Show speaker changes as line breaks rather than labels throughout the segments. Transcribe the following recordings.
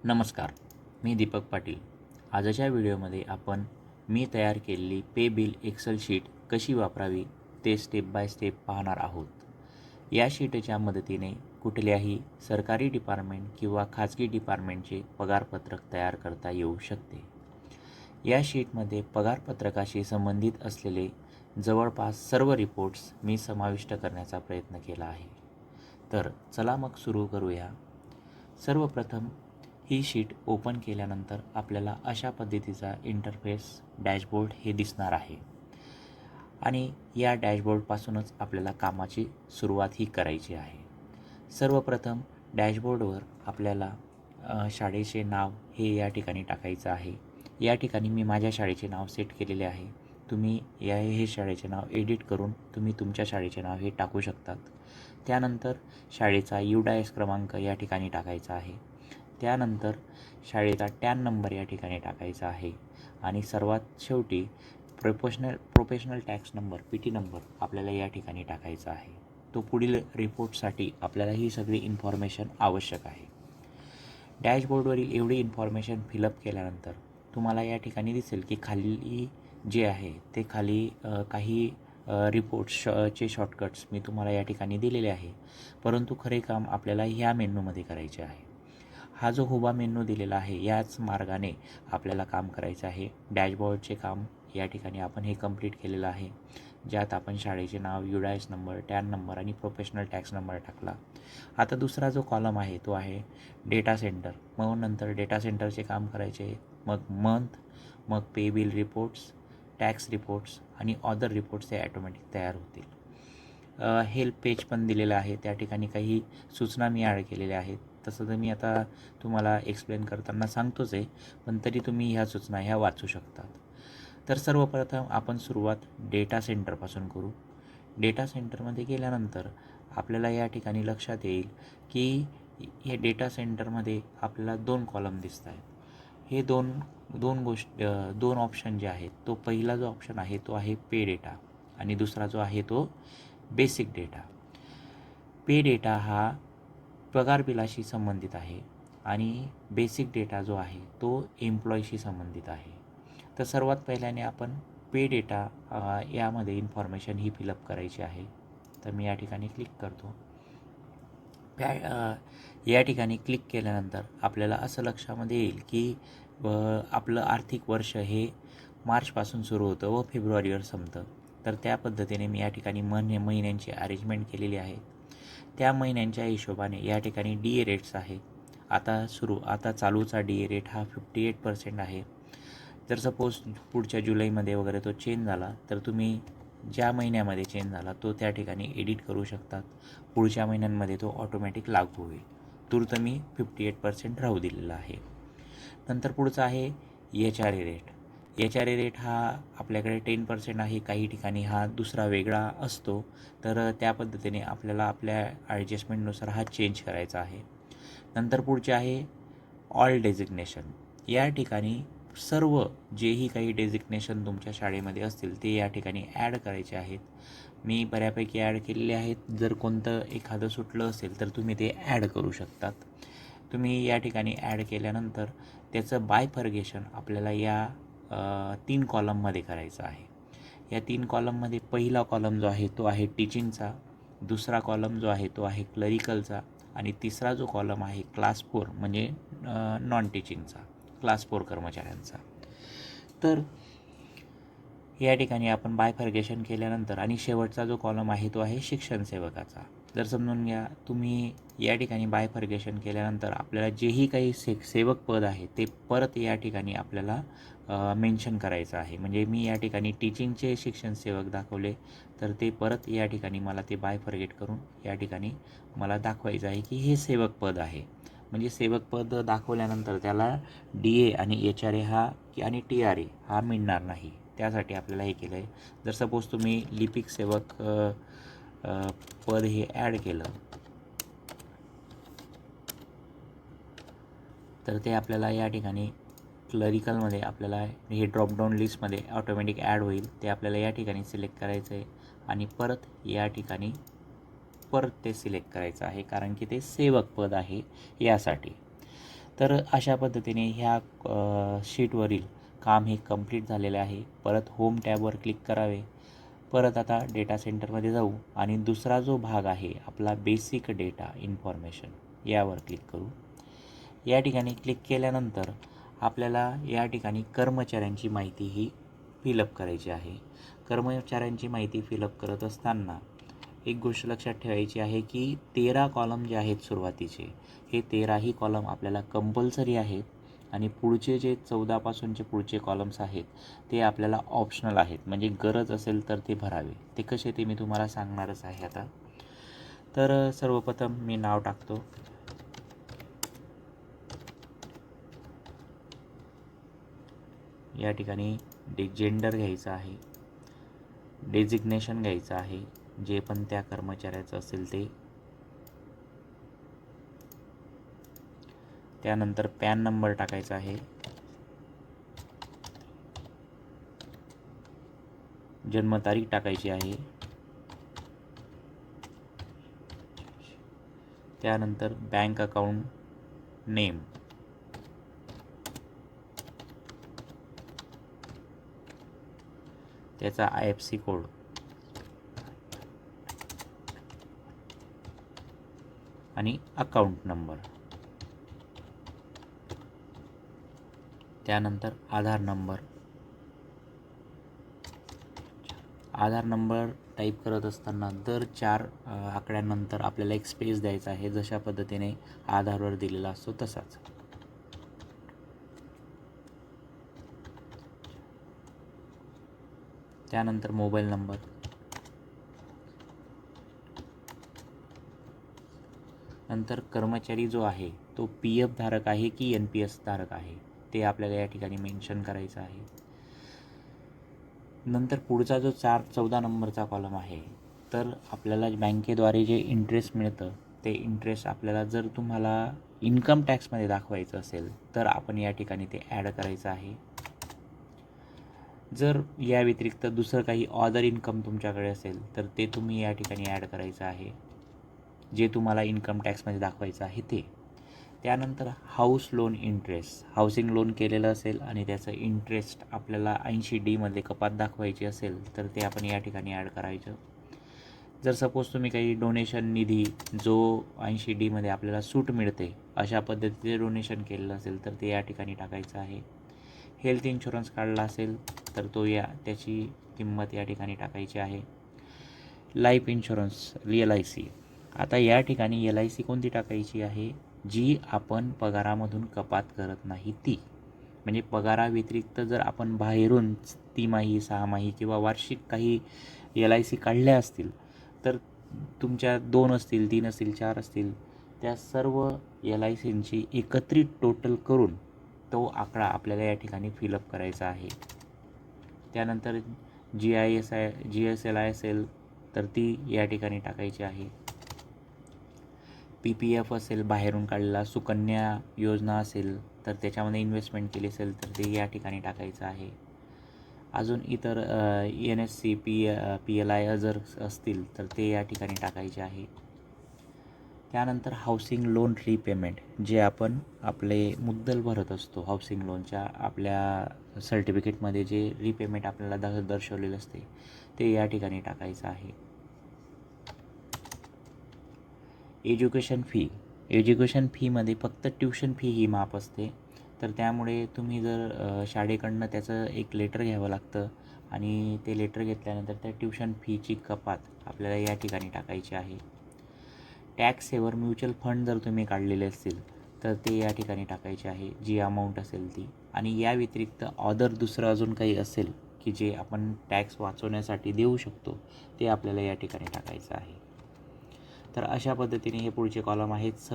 नमस्कार, मी दीपक पाटील. आजच्या व्हिडिओमध्ये आपण मी तयार केलेली पे बिल एक्सेल शीट कशी वापरावी ते स्टेप बाय स्टेप पाहणार आहोत. या शीटच्या मदतीने कुठल्याही सरकारी डिपार्टमेंट किंवा खाजगी डिपार्टमेंटचे पगारपत्रक तयार करता येऊ शकते. या शीटमध्ये पगारपत्रकाशी संबंधित असलेले जवळपास सर्व रिपोर्ट्स मी समाविष्ट करण्याचा प्रयत्न केला आहे. तर चला मग सुरू करूया. सर्वप्रथम ही शीट ओपन केल्यानंतर आपल्याला अशा पद्धतीचा इंटरफेस डॅशबोर्ड हे दिसणार आहे आणि या डॅशबोर्डपासूनच आपल्याला कामाची सुरुवात ही करायची आहे. सर्वप्रथम डॅशबोर्डवर आपल्याला शाळेचे नाव हे या ठिकाणी टाकायचं आहे. या ठिकाणी मी माझ्या शाळेचे नाव सेट केलेले आहे. तुम्ही हे शाळेचे नाव एडिट करून तुम्ही तुमच्या शाळेचे नाव हे टाकू शकतात. त्यानंतर शाळेचा UDIS क्रमांक या ठिकाणी टाकायचा आहे. त्यानंतर शाळेचा टॅन नंबर या ठिकाणी टाकायचा आहे आणि सर्वात शेवटी professional tax number PT number आपल्याला या ठिकाणी टाकायचा आहे. तो पुढील रिपोर्टसाठी आपल्याला ही सगळी इन्फॉर्मेशन आवश्यक आहे. डॅशबोर्डवरील एवढी इन्फॉर्मेशन फिलअप केल्यानंतर तुम्हाला या ठिकाणी दिसेल की खाली जे आहे ते खाली काही रिपोर्ट्सचे शॉर्टकट्स मी तुम्हाला या ठिकाणी दिलेले आहे. परंतु खरे काम आपल्याला ह्या मेनूमध्ये करायचे आहे. हा जो उभा मेनू दिलेला आहे याच मार्गाने आपल्याला काम करायचं आहे. डॅशबोर्डचे काम या ठिकाणी आपण हे कंप्लीट केलेलं आहे, ज्यात आपण शाळेचे नाव, UDIS नंबर, टॅन नंबर आणि प्रोफेशनल टॅक्स नंबर टाकला. आता दुसरा जो कॉलम आहे तो आहे डेटा सेंटर. मग नंतर डेटा सेंटरचे काम करायचे, मग मंथ, मग पे बिल रिपोर्ट्स, टॅक्स रिपोर्ट्स आणि अदर रिपोर्ट्स हे ॲटोमॅटिक तयार होतील. हेल्प पेज पण दिलेलं आहे, त्या ठिकाणी काही सूचना मी ॲड केलेल्या आहेत. तसं तर मी आता तुम्हाला एक्सप्लेन करताना सांगतोच आहे, पण तरी तुम्ही ह्या सूचना ह्या वाचू शकतात. तर सर्वप्रथम आपण सुरुवात डेटा सेंटरपासून करू. डेटा सेंटरमध्ये गेल्यानंतर आपल्याला या ठिकाणी लक्षात येईल की हे डेटा सेंटरमध्ये आपल्याला 2 कॉलम दिसत आहेत. हे दोन ऑप्शन जे आहेत, तो पहिला जो ऑप्शन आहे तो आहे पे डेटा आणि दुसरा जो आहे तो बेसिक डेटा. पे डेटा हा पगार बिलाशी संबंधित आहे आणि बेसिक डेटा जो आहे तो एम्प्लॉईशी संबंधित आहे. तर सर्वात पहिल्याने आपण पे डेटा यामध्ये इन्फॉर्मेशन ही फिलअप करायची आहे. तर मी या ठिकाणी क्लिक करतो. या ठिकाणी क्लिक केल्यानंतर आपल्याला असं लक्षामध्ये येईल की आपलं आर्थिक वर्ष हे मार्चपासून सुरू होतं व फेब्रुवारीवर संपतं. तर त्या पद्धतीने मी या ठिकाणी महिन्यांची अरेंजमेंट केलेली आहे. त्या महिन्यांच्या हिशोबाने या ठिकाणी DA रेट्स आहेत. आता चालूचा DA रेट हा 58% आहे. जर सपोज पुढच्या जुलैमध्ये वगैरे तो चेंज झाला तर तुम्ही ज्या महिन्यामध्ये चेंज झाला तो त्या ठिकाणी एडिट करू शकतात. पुढच्या महिन्यांमध्ये तो ऑटोमॅटिक लागू होईल. तूर्त मी 58% राहू दिलेला आहे. नंतर पुढचा आहे HRA रेट. HRA रेट हा आपल्याकडे 10% आहे. काही ठिकाणी हा दुसरा वेगळा असतो. तर त्या पद्धतीने आपल्याला आपल्या ॲडजस्टमेंटनुसार हा चेंज करायचा आहे. नंतर पुढचे आहे ऑल डेजिग्नेशन. या ठिकाणी सर्व जेही काही डेजिग्नेशन तुमच्या शाळेमध्ये असतील ते या ठिकाणी ॲड करायचे आहेत. मी बऱ्यापैकी ॲड केलेले आहेत. जर कोणतं एखादं सुटलं असेल तर तुम्ही ते ॲड करू शकतात. तुम्ही या ठिकाणी ॲड केल्यानंतर त्याचं बायफर्गेशन आपल्याला या 3 कॉलममध्ये करायचं आहे. या 3 कॉलममध्ये पहिला कॉलम जो आहे तो आहे टीचिंगचा, दुसरा कॉलम जो आहे तो आहे क्लरिकलचा आणि तिसरा जो कॉलम आहे क्लास 4 म्हणजे नॉन टीचिंगचा, क्लास 4 कर्मचाऱ्यांचा. तर या ठिकाणी आपण बायफर्गेशन केल्यानंतर आणि शेवटचा जो कॉलम आहे तो आहे शिक्षण सेवकाचा. जर समजून घ्या, तुम्ही या ठिकाणी बायफर्गेशन केल्यानंतर आपल्याला जेही काही सेवक पद आहे ते परत या ठिकाणी आपल्याला मेन्शन करायचं आहे. म्हणजे मी या ठिकाणी टीचिंगचे शिक्षण सेवक दाखवले तर ते परत या ठिकाणी मला ते बायफर्गेट करून या ठिकाणी मला दाखवायचं आहे की हे सेवक पद आहे. म्हणजे सेवक पद दाखवल्यानंतर त्याला DA आणि HRA आणि TRA हा मिळणार नाही. त्यासाठी आपल्याला हे केलं आहे. जर सपोज तुम्ही लिपिक सेवक पद हे ॲड केलं तर ते आपल्याला या ठिकाणी क्लरिकलमध्ये आपल्याला हे ड्रॉपडाऊन लिस्टमध्ये ऑटोमॅटिक ॲड होईल. ते आपल्याला या ठिकाणी सिलेक्ट करायचं आहे आणि परत या ठिकाणी ते सिलेक्ट करायचं आहे, कारण की ते सेवक पद आहे यासाठी. तर अशा पद्धतीने ह्या शीटवरील काम हे कंप्लीट झालेले आहे. परत होम टॅबवर क्लिक करावे. परत आता डेटा सेंटरमध्ये जाऊ आणि दुसरा जो भाग आहे आपला बेसिक डेटा इन्फॉर्मेशन यावर क्लिक करू. या ठिकाणी क्लिक केल्यानंतर आपल्याला या ठिकाणी कर्मचाऱ्यांची माहिती ही फिलअप करायची आहे. कर्मचाऱ्यांची माहिती फिलअप करत असताना एक गोष्ट लक्षात ठेवायची आहे की 13 कॉलम जे आहेत सुरुवातीचे, हे 13ही कॉलम आपल्याला कंपल्सरी आहेत आणि पुढचे जे 14पासूनचे पुढचे कॉलम्स आहेत ते आपल्याला ऑप्शनल आहेत, म्हणजे गरज असेल तर ते भरावे. ते कसे ते मी तुम्हाला सांगणारच आहे आता. तर सर्वप्रथम मी नाव टाकतो. या ठिकाणी जेंडर घ्यायचं आहे, डेजिग्नेशन घ्यायचं आहे, जे पण त्या कर्मचाऱ्याचं असेल ते. त्यानंतर पॅन नंबर टाकायचा आहे. जन्मतारीख टाकायची आहे. त्यानंतर बँक अकाउंट नेम, त्याचा IFSC कोड, आणि अकाउंट नंबर. त्यानंतर आधार नंबर. आधार नंबर टाईप करत असताना दर 4 आकड्यानंतर आपल्याला एक स्पेस द्यायचा आहे, जशा पद्धतीने आधारवर दिलेला असतो तसाच. त्यानंतर मोबाईल नंबर. नंतर कर्मचारी जो आहे तो PF धारक आहे की NPS धारक आहे ते आपल्याला या ठिकाणी मेन्शन करायचं आहे. नंतर पुढचा जो 14 नंबरचा कॉलम आहे, तर आपल्याला बँकेद्वारे जे इंटरेस्ट मिळतं ते इंटरेस्ट आपल्याला जर तुम्हाला इन्कम टॅक्समध्ये दाखवायचं असेल तर आपण या ठिकाणी ते ॲड करायचं आहे. जर या व्यतिरिक्त दुसरं काही अदर इन्कम तुमच्याकडे असेल तर ते तुम्ही या ठिकाणी ॲड करायचं आहे, जे तुम्हाला इन्कम टॅक्समध्ये दाखवायचं आहे ते. त्यानंतर house loan interest, housing loan केलेलं असेल आणि त्याचं इंटरेस्ट आपल्याला 80D मध्ये कपात दाखवायची असेल तर ते आपण या ठिकाणी ॲड करायचं. जर सपोज तुम्ही काही डोनेशन निधी जो 80D मध्ये आपल्याला सूट मिळते अशा पद्धतीचे डोनेशन केलेलं असेल तर ते या ठिकाणी टाकायचं आहे. हेल्थ इन्शुरन्स काढला असेल तर त्याची किंमत या ठिकाणी टाकायची आहे. Life insurance, LIC. आता या ठिकाणी LIC कोणती टाकायची आहे, जी आपण पगारामधून कपात करत नाही ती. म्हणजे पगाराव्यतिरिक्त जर आपण बाहेरून तिमाही, 6माही किंवा वार्षिक काही LIC काढल्या असतील तर तुमच्या 2 असतील, 3 असतील, 4 असतील, त्या सर्व LICची एकत्रित टोटल करून तो आकडा आपल्याला या ठिकाणी फिलअप करायचा आहे. त्यानंतर GSLI असेल तर ती या ठिकाणी टाकायची आहे. PPF असेल बाहेरून काढलेला, सुकन्या योजना असेल तर त्याच्यामध्ये इन्व्हेस्टमेंट केली असेल तर ते या ठिकाणी टाकायचं आहे. अजून इतर NSC PLI जर असतील तर ते या ठिकाणी टाकायचे आहे. त्यानंतर हाऊसिंग लोन रीपेमेंट, जे आपण आपले मुद्दल भरत असतो हाऊसिंग लोनच्या, आपल्या सर्टिफिकेटमध्ये जे रीपेमेंट आपल्याला दर्शवलेलं असते ते या ठिकाणी टाकायचं आहे. एज्युकेशन फीमध्ये फक्त ट्यूशन फी ही माफ असते, तर त्यामुळे तुम्ही जर शाळेकडनं त्याचं एक लेटर घ्यावं लागतं आणि ते लेटर घेतल्यानंतर त्या ट्यूशन फीची कपात आपल्याला या ठिकाणी टाकायची आहे. टॅक्स सेवर म्युच्युअल फंड जर तुम्ही काढलेले असतील तर ते या ठिकाणी टाकायचे आहे, जी अमाऊंट असेल ती. आणि या व्यतिरिक्त ऑदर दुसरं अजून काही असेल की जे आपण टॅक्स वाचवण्यासाठी देऊ शकतो ते आपल्याला या ठिकाणी टाकायचं आहे. तर अशा पद्धतीने हे पुढचे कॉलम आहेत.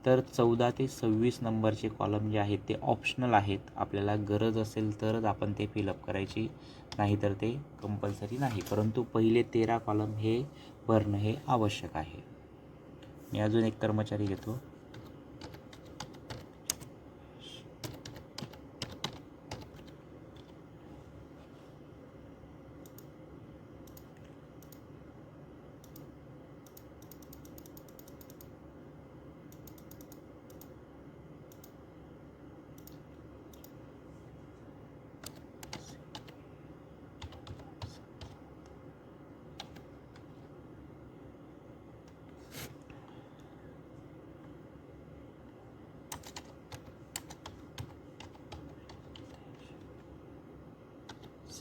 तर 14 ते 26 नंबरचे कॉलम जे आहेत ते ऑप्शनल आहेत. आपल्याला गरज असेल तरच आपण ते फिलअप करायची, नाहीतर ते कंपल्सरी नाही. परंतु पहिले 13 कॉलम हे भरणं हे आवश्यक आहे. मी अजून एक कर्मचारी घेतो.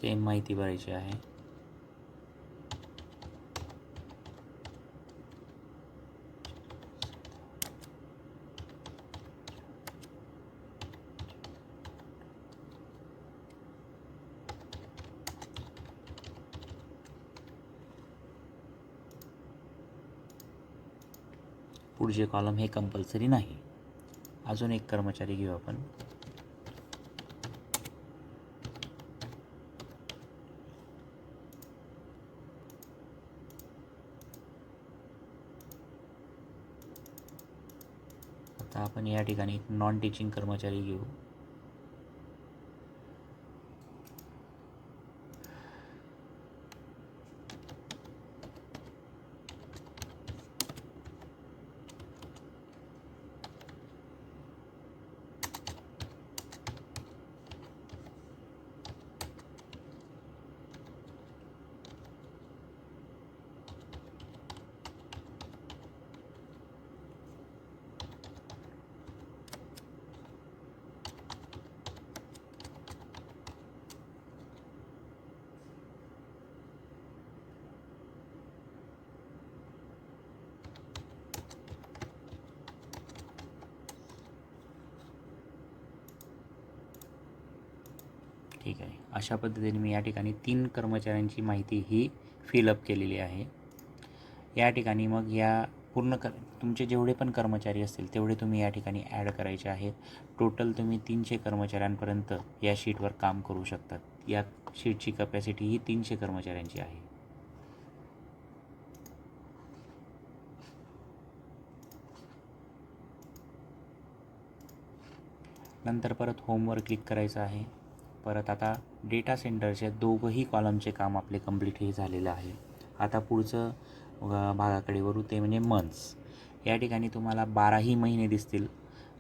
सेम माहिती भरायची आहे. पुढचे कॉलम हे कंपल्सरी नाही. अजून एक कर्मचारी घेऊ आपण. आता आपण या ठिकाणी एक नॉन टीचिंग कर्मचारी घेऊ. ठीक आहे. अशा पद्धतीने मी या ठिकाणी 3 कर्मचाऱ्यांची माहिती ही फिलअप केलेली आहे. या ठिकाणी मग या पूर्ण तुमचे जेवढे पण कर्मचारी असतील तेवढे तुम्ही या ठिकाणी ॲड करायचे आहेत. टोटल तुम्ही 300 कर्मचाऱ्यांपर्यंत या शीटवर काम करू शकतात. या शीटची कपॅसिटी ही 300 कर्मचाऱ्यांची आहे. नंतर परत होमवर क्लिक करायचं आहे. परत आता डेटा सेंटरच्या दोघंही कॉलमचे काम आपले कंप्लीट हे झालेलं आहे. आता पुढचं भागाकडे वरू, ते म्हणजे मंथ्स. या ठिकाणी तुम्हाला 12ही महिने दिसतील.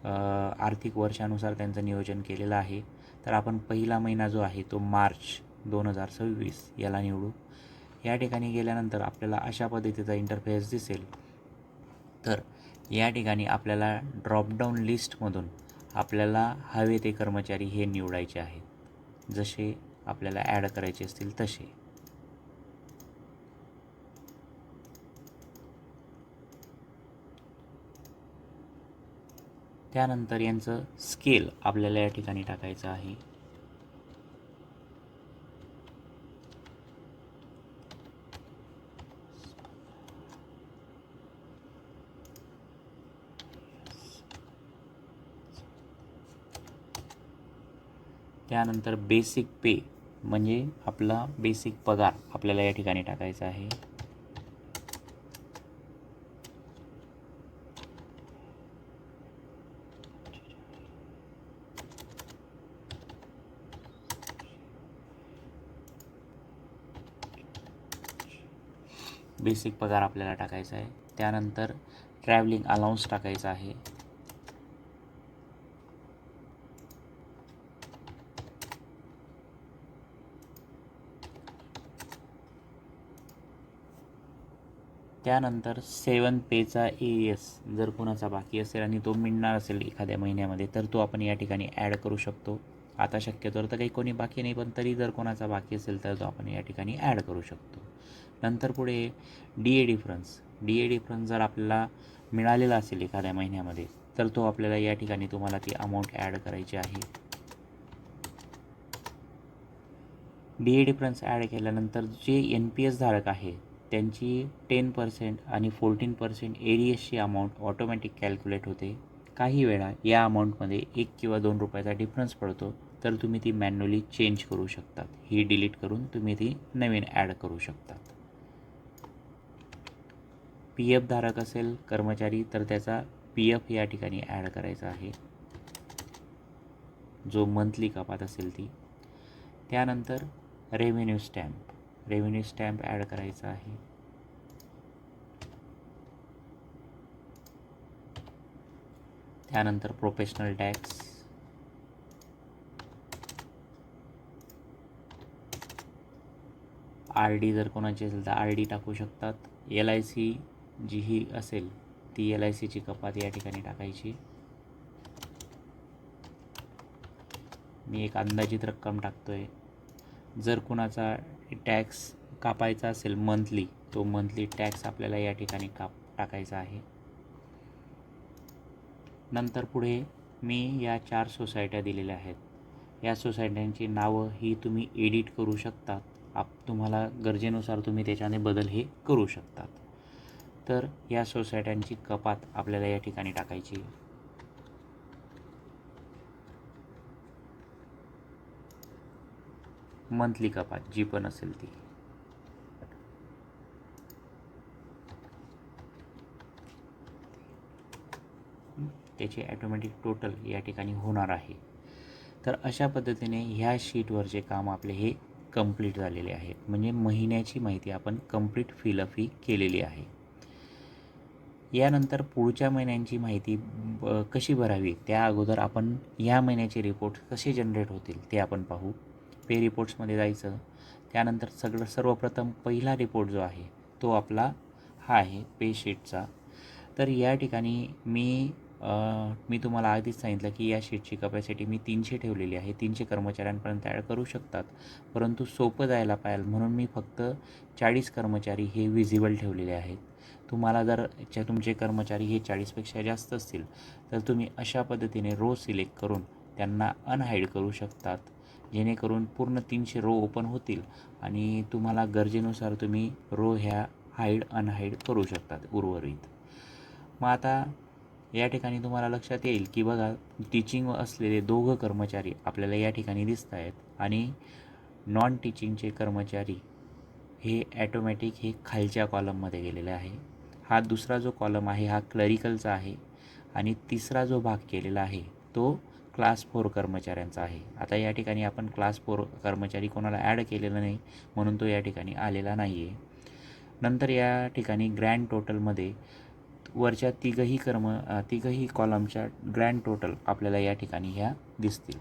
आर्थिक वर्षानुसार त्यांचं नियोजन केलेलं आहे. तर आपण पहिला महिना जो आहे तो मार्च 2026 याला निवडू. या ठिकाणी गेल्यानंतर आपल्याला अशा पद्धतीचा इंटरफेस दिसेल. तर या ठिकाणी आपल्याला ड्रॉपडाऊन लिस्टमधून आपल्याला हवे ते कर्मचारी हे निवडायचे आहेत, जसे आपल्याला ॲड करायचे असतील तसे. त्यानंतर यांचं स्केल आपल्याला या ठिकाणी टाकायचं आहे. त्यानंतर बेसिक पे म्हणजे आपला बेसिक पगार आपल्याला या ठिकाणी टाकायचा आहे. बेसिक पगार आपल्याला टाकायचा आहे. त्यानंतर ट्रॅव्हलिंग अलाउन्स टाकायचा आहे. त्यानंतर 7 पेचा AES जर कोणाचा बाकी असेल आणि तो मिळणार असेल एखाद्या महिन्यामध्ये, तर तो आपण या ठिकाणी ॲड करू शकतो. आता शक्यतोवर तर काही कोणी बाकी नाही, पण तरी जर कोणाचा बाकी असेल तर तो आपण या ठिकाणी ॲड करू शकतो. नंतर पुढे DA डिफरन्स जर आपल्याला मिळालेला असेल एखाद्या महिन्यामध्ये, तर तो आपल्याला या ठिकाणी तुम्हाला ती अमाऊंट ॲड करायची आहे. DA डिफरन्स ॲड केल्यानंतर जे NPS धारक आहे त्यांची 10% आणि 14% ADSची अमाऊंट ऑटोमॅटिक कॅल्क्युलेट होते. काही वेळा या अमाऊंटमध्ये 1 किंवा 2 रुपयाचा डिफरन्स पडतो, तर तुम्ही ती मॅन्युअली चेंज करू शकतात. ही डिलीट करून तुम्ही ती नवीन ॲड करू शकतात. PF धारक असेल कर्मचारी तर त्याचा PF या ठिकाणी ॲड करायचा आहे, जो मंथली कपात असेल ती. त्यानंतर रेव्हेन्यू स्टॅम्प ॲड करायचा आहे. त्यानंतर प्रोफेशनल टॅक्स, RD जर कोणाची असेल तर RD टाकू शकतात. LIC जी ही असेल ती LICची कपात या ठिकाणी टाकायची. मी एक अंदाजित रक्कम टाकतोय. जर कुणाचा टॅक्स कापायचा असेल मंथली, तो मंथली टॅक्स आपल्याला या ठिकाणी टाकायचा आहे. नंतर पुढे मी या 4 सोसायट्या दिलेल्या आहेत. या सोसायट्यांची नावं ही तुम्ही एडिट करू शकतात. तुम्हाला गरजेनुसार तुम्ही त्याच्याने बदल हे करू शकतात. तर या सोसायट्यांची कपात आपल्याला या ठिकाणी टाकायची. मंथली कपात जी पण असेल ती. त्याची ॲटोमॅटिक टोटल या ठिकाणी होणार आहे. तर अशा पद्धतीने ह्या शीटवरचे काम आपले हे कंप्लीट झालेले आहे. म्हणजे महिन्याची माहिती आपण कंप्लीट फिलअप ही केलेली आहे. यानंतर पुढच्या महिन्यांची माहिती कशी भरावी त्या अगोदर आपण या महिन्याचे रिपोर्ट कसे जनरेट होतील ते आपण पाहू. पे रिपोर्ट्समध्ये जायचं. त्यानंतर सर्वप्रथम पहिला रिपोर्ट जो आहे तो आपला हा आहे पे शीटचा. तर या ठिकाणी मी तुम्हाला आधीच सांगितलं की या शीटची कपॅसिटी मी 300 ठेवलेली आहे. 300 कर्मचाऱ्यांपर्यंत ॲड करू शकतात, परंतु सोपं जायला पाहिजे म्हणून मी फक्त 40 कर्मचारी हे विजिबल ठेवलेले आहेत. तुम्हाला जर तुमचे कर्मचारी हे 40पेक्षा जास्त असतील तर तुम्ही अशा पद्धतीने रो सिलेक्ट करून त्यांना अनहाईड करू शकतात, जेणेकरून पूर्ण 300 रो ओपन होतील आणि तुम्हाला गरजेनुसार तुम्ही रो ह्या हाईड अनहाईड करू शकतात उर्वरित. मग आता या ठिकाणी तुम्हाला लक्षात येईल की बघा, टीचिंग असलेले 2 कर्मचारी आपल्याला या ठिकाणी दिसत आहेत आणि नॉन टीचिंगचे कर्मचारी हे ॲटोमॅटिक हे खालच्या कॉलममध्ये गेलेले आहे. हा दुसरा जो कॉलम आहे हा क्लरिकलचा आहे आणि तिसरा जो भाग केलेला आहे तो क्लास 4 कर्मचाऱ्यांचा आहे. आता या ठिकाणी आपण क्लास 4 कर्मचारी कोणाला ॲड केलेला नाही म्हणून तो या ठिकाणी आलेला नाही आहे. नंतर या ठिकाणी ग्रँड टोटलमध्ये वरच्या तिघही कॉलमच्या ग्रँड टोटल आपल्याला या ठिकाणी ह्या दिसतील.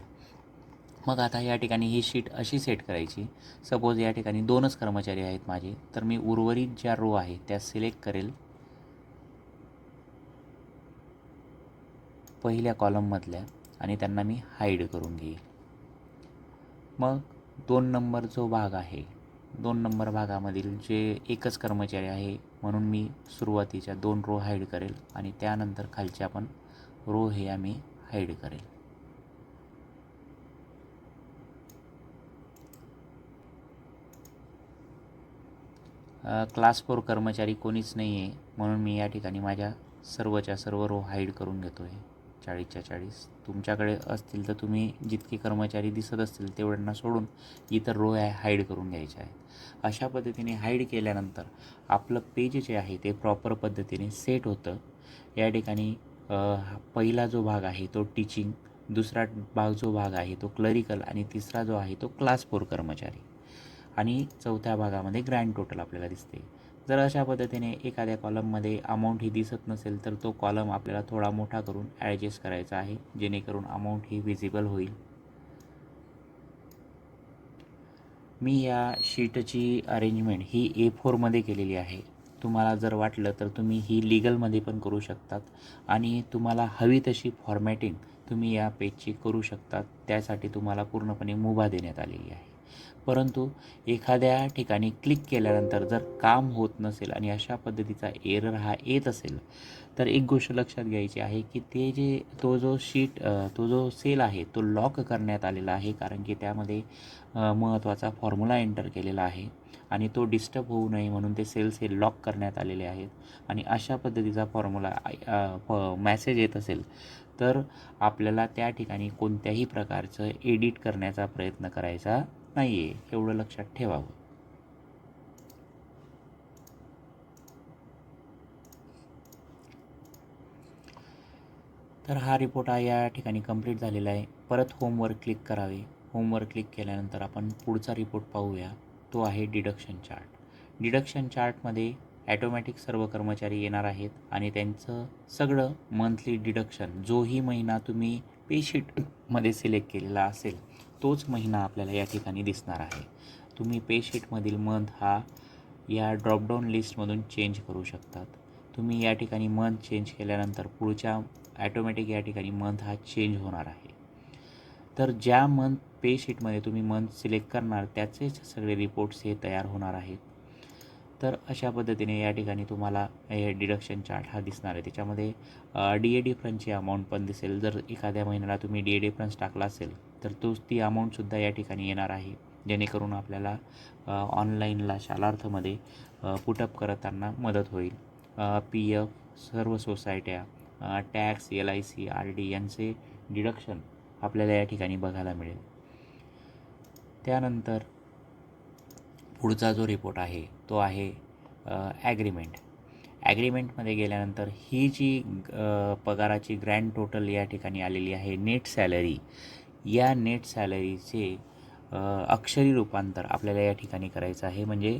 मग आता या ठिकाणी ही शीट अशी सेट करायची. सपोज या ठिकाणी 2च कर्मचारी आहेत माझे, तर मी उर्वरित ज्या रो आहे त्या सिलेक्ट करेल पहिल्या कॉलममधल्या आणि त्यांना मी हाईड करून घेईल. मग 2 नंबर जो भाग आहे, 2 नंबर भागामधील जे एकच कर्मचारी आहे म्हणून मी सुरुवातीच्या 2 रो हाईड करेल आणि त्यानंतर खालच्या पण रो हे आम्ही हाईड करेल. क्लास 4 कर्मचारी कोणीच नाही आहे म्हणून मी या ठिकाणी माझ्या सर्वच्या सर्व रो हाईड करून घेतो आहे. 40च्या 40. तुमच्याकडे असतील तर तुम्ही जितके कर्मचारी दिसत असतील तेवढ्यांना सोडून इतर रो हाईड करून घ्यायचे आहे. अशा पद्धतीने हाईड केल्यानंतर आपलं पेज जे आहे ते प्रॉपर पद्धतीने सेट होतं. या ठिकाणी पहिला जो भाग आहे तो टीचिंग, दुसरा जो भाग आहे तो क्लरिकल आणि तिसरा जो आहे तो क्लास 4 कर्मचारी आणि चौथ्या भागामध्ये ग्रँड टोटल आपल्याला दिसते. जर अशा पद्धतीने एखाद्या कॉलममध्ये अमाऊंट ही दिसत नसेल तर तो कॉलम आपल्याला थोडा मोठा करून ॲडजस्ट करायचा आहे, जेणेकरून अमाऊंट ही विजिबल होईल. मी या शीटची अरेंजमेंट ही A4मध्ये केलेली आहे. तुम्हाला जर वाटलं तर तुम्ही ही लीगलमध्ये पण करू शकतात आणि तुम्हाला हवी तशी फॉर्मॅटिंग तुम्ही या पेजची करू शकतात. त्यासाठी तुम्हाला पूर्णपणे मुभा देण्यात आलेली आहे. परंतु एखाद्या ठिकाणी क्लिक केल्यानंतर जर काम होत नसेल आणि अशा पद्धतीचा एरर हा येत असेल तर एक गोष्ट लक्षात घ्यायची आहे की तो जो सेल आहे तो लॉक करण्यात आलेला आहे, कारण की त्यामध्ये महत्त्वाचा फॉर्म्युला एंटर केलेला आहे आणि तो डिस्टर्ब होऊ नये म्हणून ते सेल्स हे लॉक करण्यात आलेले आहेत. आणि अशा पद्धतीचा फॉर्म्युला मॅसेज येत असेल तर आपल्याला त्या ठिकाणी कोणत्याही प्रकारचं एडिट करण्याचा प्रयत्न करायचा नाही आहे, एवढं लक्षात ठेवावं. तर हा रिपोर्ट या ठिकाणी कंप्लीट झालेला आहे. परत होमवर क्लिक करावे. होमवर क्लिक केल्यानंतर आपण पुढचा रिपोर्ट पाहूया. तो आहे डिडक्शन चार्ट. डिडक्शन चार्टमध्ये ॲटोमॅटिक सर्व कर्मचारी येणार आहेत आणि त्यांचं सगळं मंथली डिडक्शन जोही महिना तुम्ही पेशीटमध्ये सिलेक्ट केलेला असेल तोच महिना आपल्याला या ठिकाणी दिसणार आहे. तुम्ही पेशीटमधील मंथ हा या ड्रॉपडाऊन लिस्टमधून चेंज करू शकतात. तुम्ही या ठिकाणी मंथ चेंज केल्यानंतर पुढच्या ॲटोमॅटिक या ठिकाणी मंथ हा चेंज होणार आहे. तर ज्या मंथ पे शीटमध्ये तुम्ही मंथ सिलेक्ट करणार त्याचेच सगळे रिपोर्ट्स हे तयार होणार आहेत. तर अशा पद्धतीने या ठिकाणी तुम्हाला हे डिडक्शन चार्ट हा दिसणार आहे. त्याच्यामध्ये DA डिफरन्सची अमाऊंट पण दिसेल. जर एखाद्या महिन्याला तुम्ही DA डिफरन्स टाकला असेल तर ती अमाऊंटसुद्धा या ठिकाणी येणार आहे, जेणेकरून आपल्याला ऑनलाईनला शालार्थमध्ये पुटअप करताना मदत होईल. PF, सर्व सोसायट्या, टॅक्स, LIC, RD यांचे डिडक्शन आपल्याला या ठिकाणी बघायला मिळेल. त्यानंतर पुढचा जो रिपोर्ट आहे तो आहे ॲग्रीमेंट. ॲग्रीमेंटमध्ये गेल्यानंतर ही जी पगाराची ग्रँड टोटल या ठिकाणी आलेली आहे, नेट सॅलरी, या नेट सॅलरीचे अक्षरी रूपांतर आपल्याला या ठिकाणी करायचं आहे. म्हणजे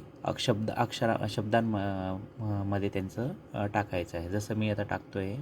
शब्दांमध्ये त्यांचं टाकायचं आहे. जसं मी आता टाकतो आहे,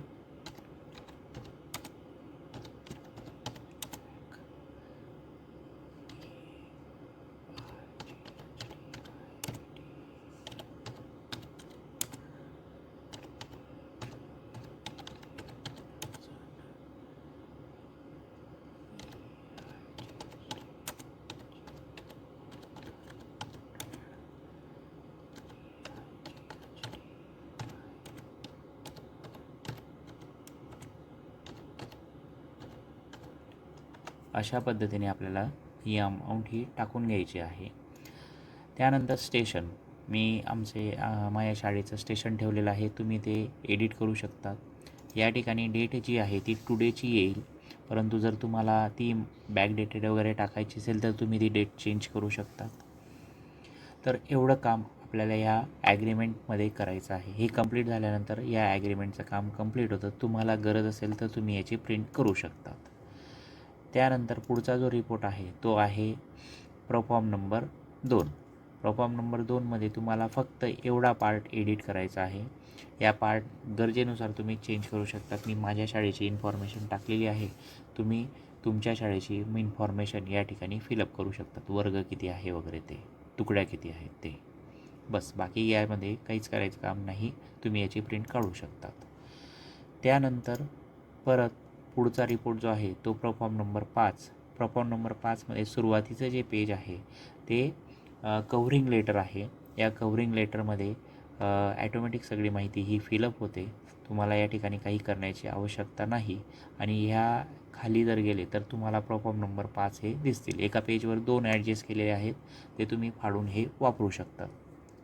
अशा पद्धतीने आपल्याला ही अमाऊंट ही टाकून घ्यायची आहे. त्यानंतर स्टेशन, मी माझ्या शाळेचं स्टेशन ठेवलेलं आहे. तुम्ही ते एडिट करू शकता. या ठिकाणी डेट जी आहे ती टुडेची येईल, परंतु जर तुम्हाला ती बॅकडेटेड वगैरे टाकायची असेल तर तुम्ही ती डेट चेंज करू शकता. तर एवढं काम आपल्याला या ॲग्रीमेंटमध्ये करायचं आहे. हे कंप्लीट झाल्यानंतर या ॲग्रीमेंटचं काम कंप्लीट होतं. तुम्हाला गरज असेल तर तुम्ही याची प्रिंट करू शकता. त्यानंतर पुढचा जो रिपोर्ट आहे तो आहे प्रोफॉर्म नंबर 2. प्रोफॉर्म नंबर 2मध्ये तुम्हाला फक्त एवढा पार्ट एडिट करायचा आहे. या पार्ट गरजेनुसार तुम्ही चेंज करू शकता. मी माझ्या शाळेची इन्फॉर्मेशन टाकलेली आहे. तुम्ही तुमच्या शाळेची इन्फॉर्मेशन या ठिकाणी फिलअप करू शकतात. वर्ग किती आहे वगैरे, ते तुकड्या किती आहेत ते, बस. बाकी यामध्ये काहीच करायचं काम नाही. तुम्ही याची प्रिंट काढू शकतात. त्यानंतर परत पुढचा रिपोर्ट जो आहे तो प्रोफॉर्म नंबर 5. प्रोफॉर्म नंबर 5मध्ये सुरुवातीचं जे पेज आहे ते कव्हरिंग लेटर आहे. या कव्हरिंग लेटरमध्ये ॲटोमॅटिक सगळी माहिती ही फिलअप होते. तुम्हाला या ठिकाणी काही करण्याची आवश्यकता नाही. आणि ह्या खाली जर गेले तर तुम्हाला प्रोफॉर्म नंबर 5 हे दिसतील. एका पेजवर 2 ॲडजस्ट केलेले आहेत, ते तुम्ही फाडून हे वापरू शकता,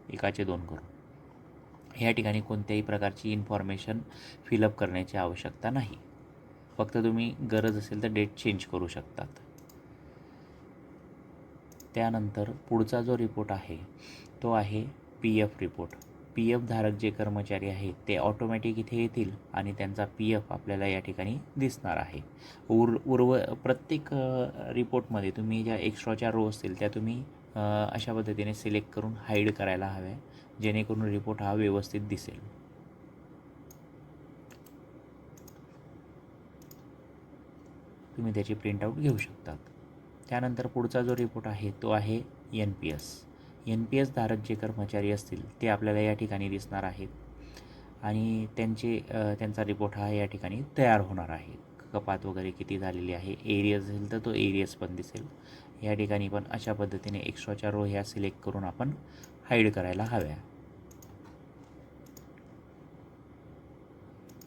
एकाचे 2 करून. या ठिकाणी कोणत्याही प्रकारची इन्फॉर्मेशन फिलअप करण्याची आवश्यकता नाही. फक्त तुम्ही गरज असेल तर डेट चेंज करू शकतात. त्यानंतर पुढचा जो रिपोर्ट आहे तो आहे PF रिपोर्ट. PF धारक जे कर्मचारी आहेत ते ऑटोमॅटिक इथे येतील आणि त्यांचा PF आपल्याला या ठिकाणी दिसणार आहे. प्रत्येक रिपोर्टमध्ये तुम्ही ज्या एक्स्ट्राच्या रो असतील त्या तुम्ही अशा पद्धतीने सिलेक्ट करून हाईड करायला हव्या, जेणेकरून रिपोर्ट हा व्यवस्थित दिसेल. तुम्ही त्याची प्रिंटआउट घेऊ शकतात. त्यानंतर पुढचा जो रिपोर्ट आहे तो आहे NPS. NPS धारक जे कर्मचारी असतील ते आपल्याला या ठिकाणी दिसणार आहेत आणि त्यांचा रिपोर्ट हा या ठिकाणी तयार होणार आहे. कपात वगैरे किती झालेली आहे, एरियस असेल तर तो एरियस पण दिसेल. या ठिकाणी पण अशा पद्धतीने एक्स्ट्राच्या रो ह्या सिलेक्ट करून आपण हाईड करायला हव्या.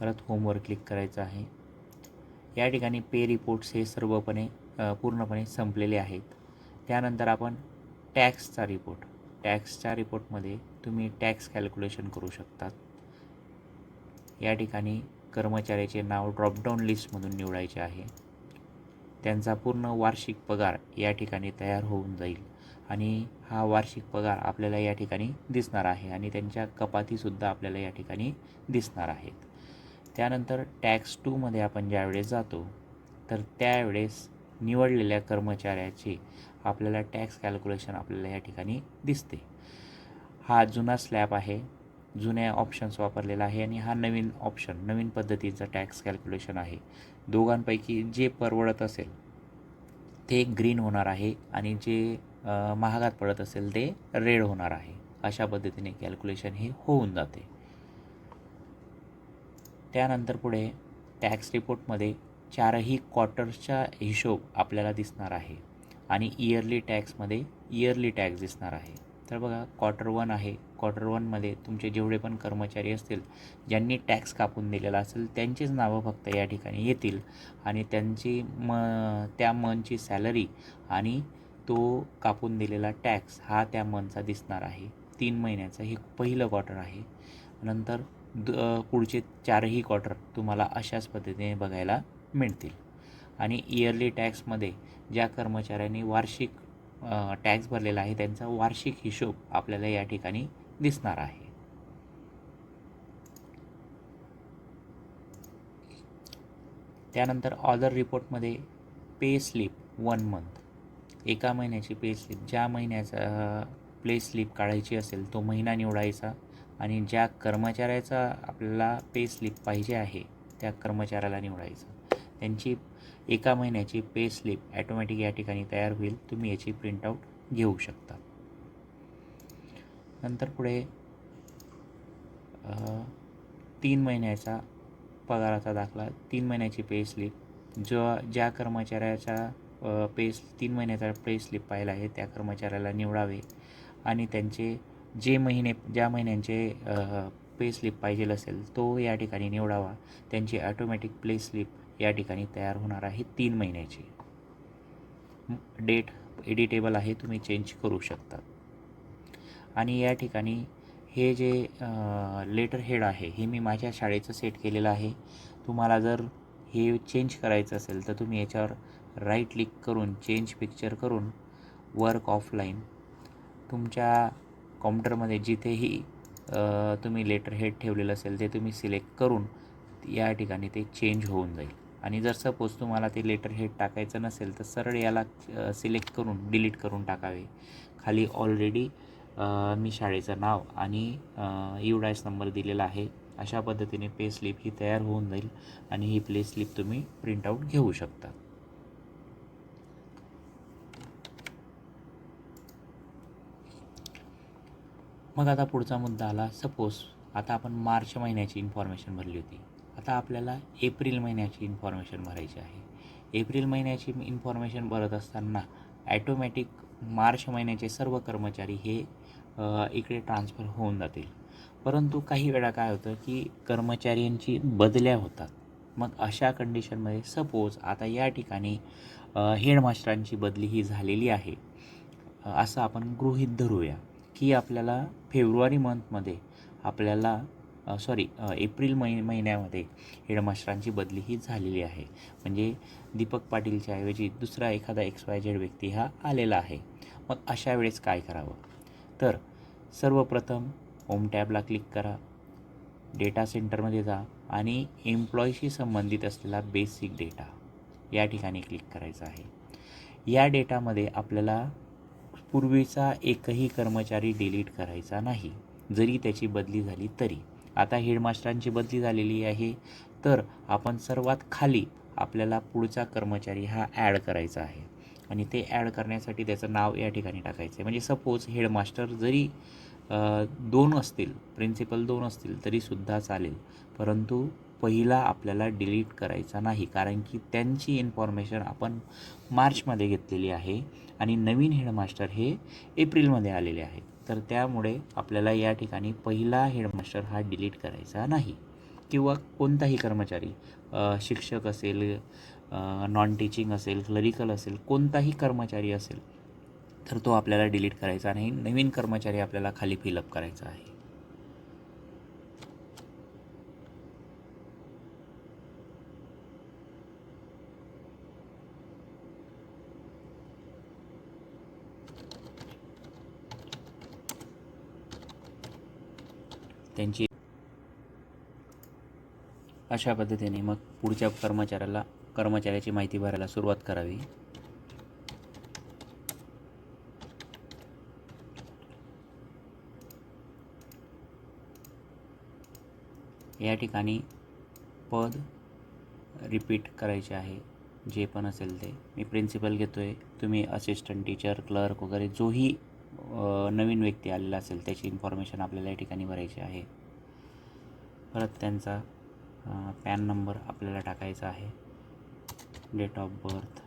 परत होमवर क्लिक करायचं आहे. या ठिकाणी पे रिपोर्ट्स हे पूर्णपणे संपलेले आहेत. त्यानंतर आपण टॅक्सच्या रिपोर्टमध्ये तुम्ही टॅक्स कॅल्क्युलेशन करू शकतात. या ठिकाणी कर्मचाऱ्याचे नाव ड्रॉपडाऊन लिस्टमधून निवडायचे आहे. त्यांचा पूर्ण वार्षिक पगार या ठिकाणी तयार होऊन जाईल आणि हा वार्षिक पगार आपल्याला या ठिकाणी दिसणार आहे आणि त्यांच्या कपातीसुद्धा आपल्याला या ठिकाणी दिसणार आहेत. त्यानंतर टॅक्स 2मध्ये आपण ज्यावेळेस जातो तर त्यावेळेस निवडलेल्या कर्मचाऱ्याचे आपल्याला टॅक्स कॅल्क्युलेशन आपल्याला या ठिकाणी दिसते. हा जुना स्लॅब आहे, जुन्या ऑप्शन्स वापरलेला आहे आणि हा नवीन पद्धतीचा टॅक्स कॅल्क्युलेशन आहे. दोघांपैकी जे परवडत असेल ते ग्रीन होणार आहे आणि जे महागात पडत असेल ते रेड होणार आहे. अशा पद्धतीने कॅल्क्युलेशन हे होऊन जाते. त्यानंतर पुढे टॅक्स रिपोर्टमध्ये 4ही क्वार्टर्सचा हिशोब आपल्याला दिसणार आहे. आणि इयरली टॅक्समध्ये इयरली टॅक्स दिसणार आहे. तर बघा क्वार्टर 1 आहे. क्वार्टर 1मध्ये तुमचे जेवढे पण कर्मचारी असतील ज्यांनी टॅक्स कापून दिलेला असेल त्यांचीच नावं फक्त या ठिकाणी येतील आणि त्यांची त्या मंथची सॅलरी आणि तो कापून दिलेला टॅक्स हा त्या मंथचा दिसणार आहे. 3 महिन्याचं हे पहिलं क्वार्टर आहे. नंतर पुढचे 4ही क्वार्टर तुम्हाला अशाच पद्धतीने बघायला मिळतील. आणि इयरली टॅक्समध्ये ज्या कर्मचाऱ्यांनी वार्षिक टॅक्स भरलेला आहे त्यांचा वार्षिक हिशोब आपल्याला या ठिकाणी दिसणार आहे. त्यानंतर ऑदर रिपोर्टमध्ये पे स्लिप 1 मंथ, एका महिन्याची पे स्लिप, ज्या महिन्याचा पे स्लिप काढायची असेल तो महिना निवडायचा आणि ज्या कर्मचाऱ्याचा आपल्याला पे स्लिप पाहिजे आहे त्या कर्मचाऱ्याला निवडायचं. त्यांची एका महिन्याची पे स्लिप ॲटोमॅटिक या ठिकाणी तयार होईल. तुम्ही याची प्रिंटआउट घेऊ शकता. नंतर पुढे 3 महिन्याचा पगाराचा दाखला, 3 महिन्याची पे स्लिप, ज्या कर्मचाऱ्याचा 3 महिन्याचा पे स्लिप पाहिला आहे त्या कर्मचाऱ्याला निवडावे आणि त्यांचे ज्या महिन्यांचे पे स्लिप पाहिजे असेल तो या ठिकाणी निवडावा. त्यांची ॲटोमॅटिक पे स्लिप या ठिकाणी तयार होणार आहे 3 महिन्याची. डेट एडिटेबल आहे, तुम्ही चेंज करू शकता. आणि या ठिकाणी हे जे लेटर हेड आहे हे मी माझ्या शाळेचं सेट केलेलं आहे. तुम्हाला जर हे चेंज करायचं असेल तर तुम्ही याच्यावर राईट क्लिक करून चेंज पिक्चर करून वर्क ऑफलाईन तुमच्या कॉम्प्युटरमध्ये जिथेही तुम्ही लेटर हेड ठेवलेलं असेल ते तुम्ही सिलेक्ट करून या ठिकाणी ते चेंज होऊन जाईल. आणि जर सपोज तुम्हाला ते लेटर हेड टाकायचं नसेल तर सरळ याला सिलेक्ट करून डिलीट करून टाकावे. खाली ऑलरेडी मी शाळेचं नाव आणि UDIS नंबर दिलेला आहे. अशा पद्धतीने पे स्लिप ही तयार होऊन जाईल आणि ही पे स्लिप तुम्ही प्रिंटआउट घेऊ शकता. मग आता पुढचा मुद्दा आला, सपोज आता आपण मार्च महिन्याची इन्फॉर्मेशन भरली होती. आता आपल्याला एप्रिल महिन्याची इन्फॉर्मेशन भरायची आहे. एप्रिल महिन्याची इन्फॉर्मेशन भरत असताना ॲटोमॅटिक मार्च महिन्याचे सर्व कर्मचारी हे इकडे ट्रान्सफर होऊन जातील. परंतु काही वेळा काय होतं की कर्मचाऱ्यांची बदल्या होतात. मग अशा कंडिशनमध्ये सपोज आता या ठिकाणी हेडमास्टरांची बदली ही झालेली आहे असं आपण गृहीत धरूया की आपल्याला फेब्रुवारी मंथमध्ये आपल्याला एप्रिल महिन्यामध्ये हेडमास्टरांची बदली ही झालेली आहे. म्हणजे दीपक पाटीलच्या ऐवजी दुसरा एखादा XYZ व्यक्ती हा आलेला आहे. मग अशा वेळेस काय करावं? तर सर्वप्रथम होम टॅबला क्लिक करा, डेटा सेंटरमध्ये जा आणि एम्प्लॉईशी संबंधित असलेला बेसिक डेटा या ठिकाणी क्लिक करायचा आहे. या डेटामध्ये आपल्याला पूर्वीचा एकही कर्मचारी डिलीट करायचा नाही, जरी त्याची बदली झाली तरी. आता हेडमास्टरांची बदली झालेली आहे तर आपण सर्वात खाली आपल्याला पुढचा कर्मचारी हा ॲड करायचा आहे आणि ते ॲड करण्यासाठी त्याचं नाव या ठिकाणी टाकायचं आहे. म्हणजे सपोज हेडमास्टर जरी 2 असतील, प्रिन्सिपल 2 असतील तरीसुद्धा चालेल, परंतु पहिला आपल्याला डिलीट करायचा नाही, कारण की त्यांची इन्फॉर्मेशन आपण मार्चमध्ये घेतलेली आहे आणि नवीन हेडमास्टर हे एप्रिलमध्ये आलेले आहेत. तर त्यामुळे आपल्याला या ठिकाणी पहिला हेडमास्टर हा डिलीट करायचा नाही. किंवा कोणताही कर्मचारी, शिक्षक असेल, नॉन टीचिंग असेल, क्लरिकल असेल, कोणताही कर्मचारी असेल तर तो आपल्याला डिलीट करायचा नाही. नवीन कर्मचारी आपल्याला खाली फिलअप करायचा आहे. त्यांची अशा पद्धतीने मग पुढच्या कर्मचाऱ्याची माहिती भरायला सुरुवात करावी. या ठिकाणी पद रिपीट करायचे आहे, जे पण असेल ते. मी प्रिन्सिपल घेतो आहे, तुम्ही असिस्टंट टीचर, क्लर्क वगैरे जोही नवीन व्यक्ती आलेला असेल त्याची इन्फॉर्मेशन आपल्याला या ठिकाणी भरायची आहे. परत त्यांचा पॅन नंबर आपल्याला टाकायचा आहे, डेट ऑफ बर्थ,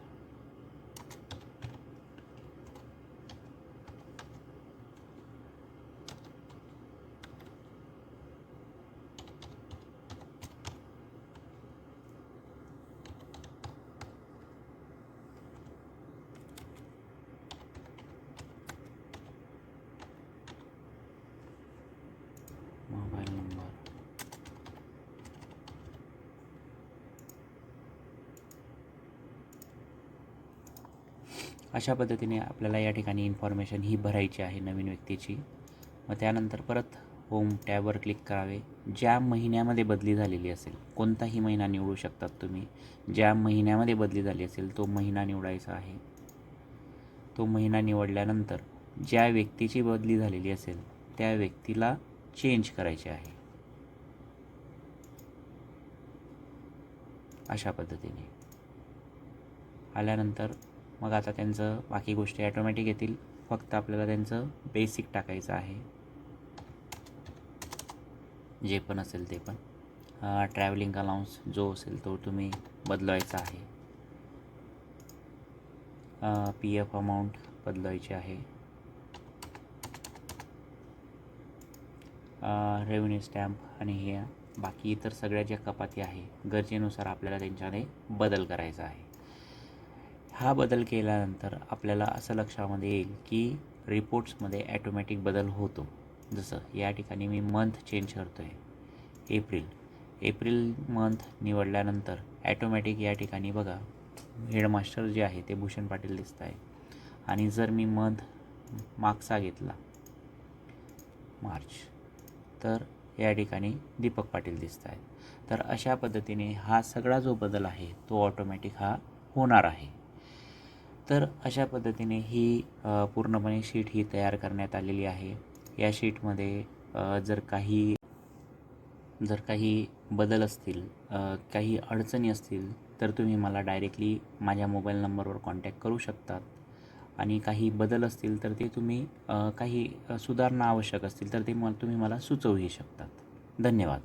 अशा पद्धतीने आपल्याला या ठिकाणी इन्फॉर्मेशन ही भरायची आहे नवीन व्यक्तीची. मग त्यानंतर परत होम टॅबवर क्लिक करावे. ज्या महिन्यामध्ये बदली झालेली असेल, कोणताही महिना निवडू शकतात तुम्ही. ज्या महिन्यामध्ये बदली झाली असेल तो महिना निवडायचा आहे. तो महिना निवडल्यानंतर ज्या व्यक्तीची बदली झालेली असेल त्या व्यक्तीला चेंज करायचे आहे. अशा पद्धतीने आल्यानंतर मग आता त्यांचं बाकी गोष्टी ॲटोमॅटिक येतील. फक्त आपल्याला त्यांचं बेसिक टाकायचं आहे, जे पण असेल ते पण. ट्रॅव्हलिंग अलाउन्स जो असेल तो तुम्ही बदलवायचा आहे. PF अमाऊंट बदलवायची आहे. रेव्हेन्यू स्टॅम्प आणि हे बाकी इतर सगळ्या ज्या कपाती आहे गरजेनुसार आपल्याला त्यांच्यामध्ये बदल करायचा आहे. हा बदल केल्यानंतर आपल्याला असं लक्षामध्ये येईल की रिपोर्ट्समध्ये ॲटोमॅटिक बदल होतो. जसं या ठिकाणी मी मंथ चेंज करतो आहे, एप्रिल मंथ निवडल्यानंतर ॲटोमॅटिक या ठिकाणी बघा हेडमास्टर जे आहे ते भूषण पाटील दिसत आहे. आणि जर मी मंथ मागचा घेतला मार्च, तर या ठिकाणी दीपक पाटील दिसत आहेत. तर अशा पद्धतीने हा सगळा जो बदल आहे तो ऑटोमॅटिक हा होणार आहे. तर अशा पद्धतीने ही पूर्णपणे शीट ही तयार करण्यात आलेली आहे. या शीटमध्ये जर काही बदल असतील, काही अडचणी असतील तर तुम्ही मला डायरेक्टली माझ्या मोबाईल नंबरवर कॉन्टॅक्ट करू शकतात. आणि काही बदल असतील तर ते तुम्ही काही सुधारणा आवश्यक असतील तर ते तुम्ही मला सुचवूही शकतात. धन्यवाद.